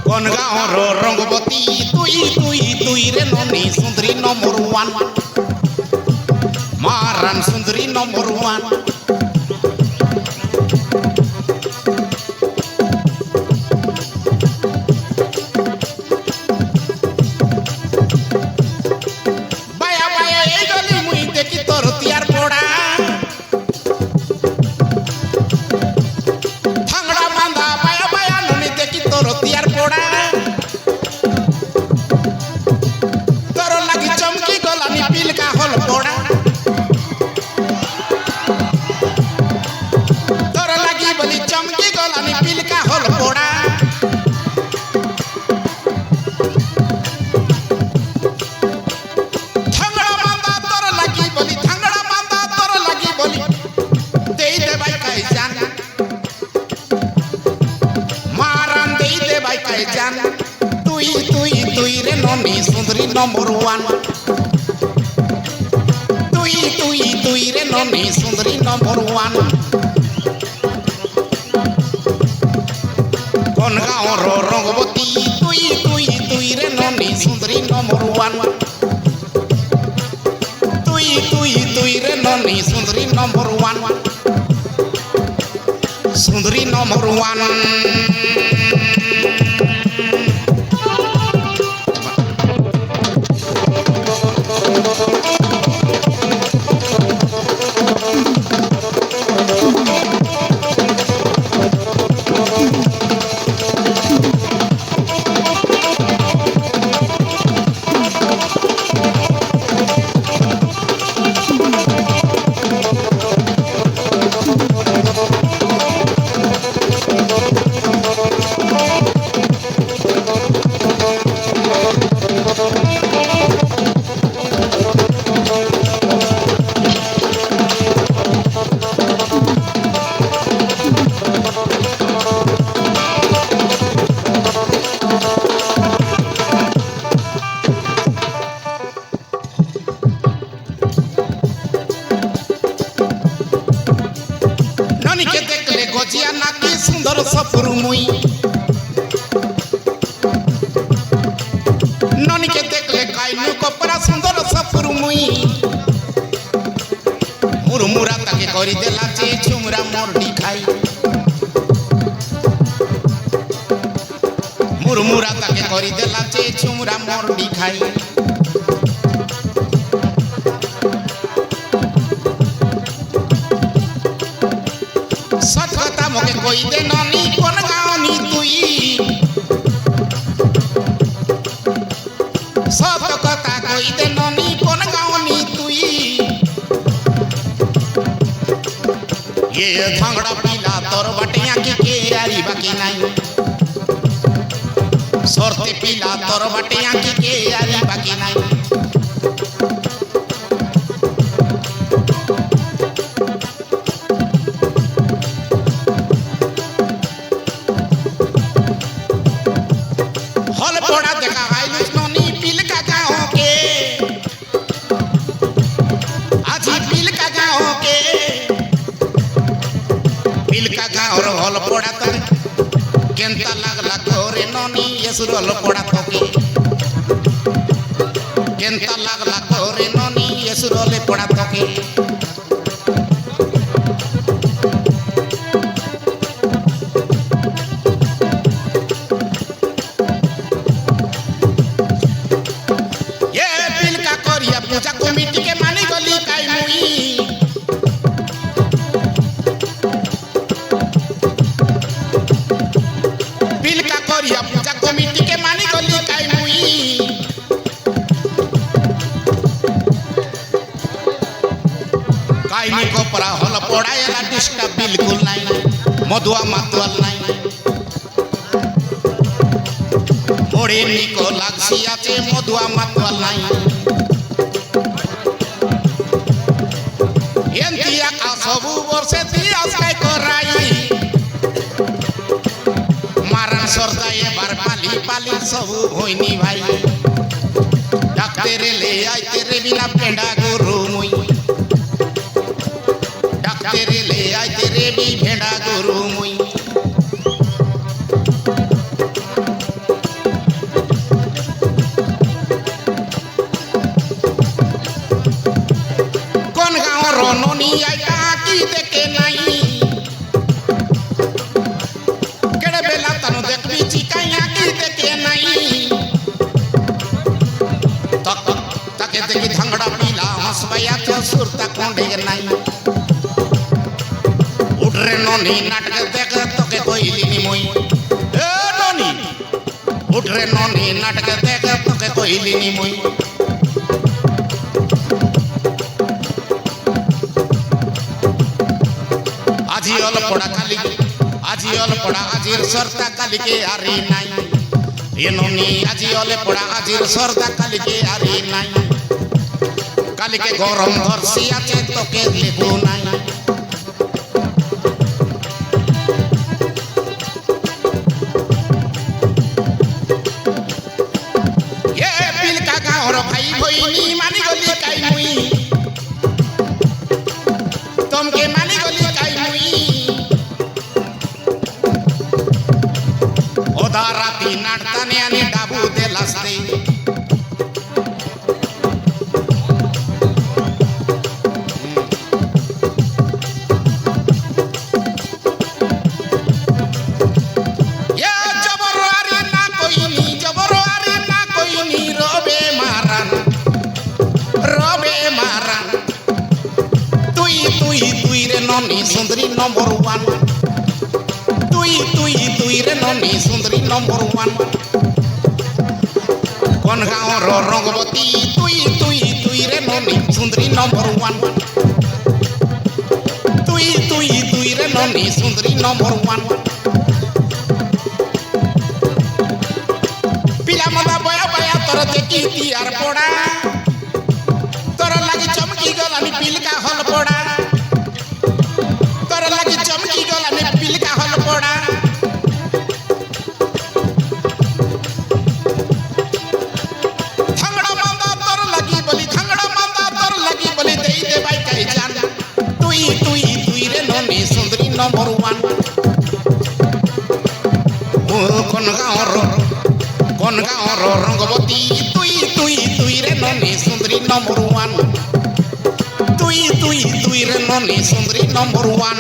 কোন গাঁওর রঙ্গবতী তুই তুই তুই রে ননি সুন্দরী নম্বর ওয়ান মারান সুন্দরী নম্বর ওয়ান বায়া বায়া এই গলি মুই দেখি তোর তিয়ার পড়া থাংড়া বাঁধা বায়া বায়া ননি দেখি তোর তিয়ার পড়া তোর লাগি চমকি গলানি পিলকা হল পড়া তোর লাগি বলি চমকি গলানি পিলকা হল পড়া থাংড়া বাঁধা তোর লাগি বলি থাংড়া বাঁধা তোর লাগি বলি দেই দে ভাই কাই জান মারান দেই দে ভাই কাই জান তুই তুই তুই রে ননি সুন্দরী নম্বর ওয়ান তুই তুই তুই রে ননি সুন্দরী নম্বর ওয়ান কোন গাঁওর রঙ্গবতী তুই তুই তুই রে ননি সুন্দরী নম্বর ওয়ান তুই তুই তুই রে ননি সুন্দরী নম্বর ওয়ান সুন্দরী নম্বর ওয়ান ননিকে দেখলে গজিয়া নাকি সুন্দর সফর মুই ননিকে দেখলে কাইনু কপরা সুন্দর সফর মুই মুরমুরা তাকে করি দেলা যে ঝুমরা মরডি খাই মুরমুরা তাকে করি দেলা যে ঝুমরা মরডি খাই সত কথা মোকে কই দে ননি কোন গাঁওনি তুই সত কথা কই দে ননি কোন গাঁওনি তুই ये थांगड़ा पीला तोर बटिया की के यारी बाकी नहीं सोरते पीला तोर बटिया की के यारी बाकी नहीं हल पोड़ा देखा आइलुस नोनी पिल का गाँव के आज पिल का गाँव के पिल का गाँव रो हल पोड़ा तले केंता लागला तोरे नोनी येसुर हल पोड़ा तोके केंता लागला तोरे नोनी येसुर हल पोड़ा तोके पूजा कमिटी के मानी गली काई मुई बिल का करिया पूजा कमिटी के मानी गली काई मुई काई नी कोपरा हल पड़ायला डिस्टर्ब बिल्कुल नहीं मधुआ मातवाल नहीं मोड़े निको लागसी आचे मधुआ मातवाल नहीं एंतिया का सबू वर्षे दियास काय कराई मारन सरदा ए बार पाली पाली सबू होइनी भाई डाक्टर ले आई तेरे बिना पेंडा गुरु मुई डाक्टर ले आई तेरे भी भेंडा गुरु मुई গাঁৱৰ ননী আইতা কি দেখে নাই কেড়ে বেলা তানো দেখবি চিকাইয়া কি দেখে নাই তাকে দেখি ধাংড়া পিলা হসবাইয়া তো সুরতা কোঁডে নাই উঠরে ননী নাটক দেখ তোকে কইলিনি মই এ ননী উঠরে ননী নাটক দেখ তোকে কইলিনি মই আজি অলপড়া কালি আজি অলপড়া আজির সর্দা কালিকে আরি নাই এ ননী আজি অলপড়া আজির সর্দা কালিকে আরি নাই কালিকে গরম ধরছি আছে তোকে লেবু নাই এ পিলকা গাঁৱৰ ভাই ভইনী মানি গলি কাই মুই তোমকে মানি গলি কাই মুই ওদা রাতি নাটতানে আনি ডাবু দে লাস্তে ননী সুন্দরী নম্বর ওয়ান তুই রে ননী সুন্দরী নম্বর ওয়ান কোন গাঁৱৰ রঙ্গবতী তুই রে ননী সুন্দরী নম্বর ওয়ান তুই রে ননী সুন্দরী নম্বর ওয়ান পিলা মদা বয়া বয়া তোর দেখি তিয়ার পড়া তোর লাগি চমকি গল আমি পিলকা হল পড়া চমকি গল আমি পিলকা হল পড়া ধাংড়া মান্দা তোর লাগি বলি দেই দে ভাই কাই জান তুই রে ননী সুন্দরী নম্বর ওয়ান ও কোন গাঁৱৰ রঙ্গবতী তুই রে ননী সুন্দরী নম্বর ওয়ান তুই রে ননী সুন্দরী নম্বর ওয়ান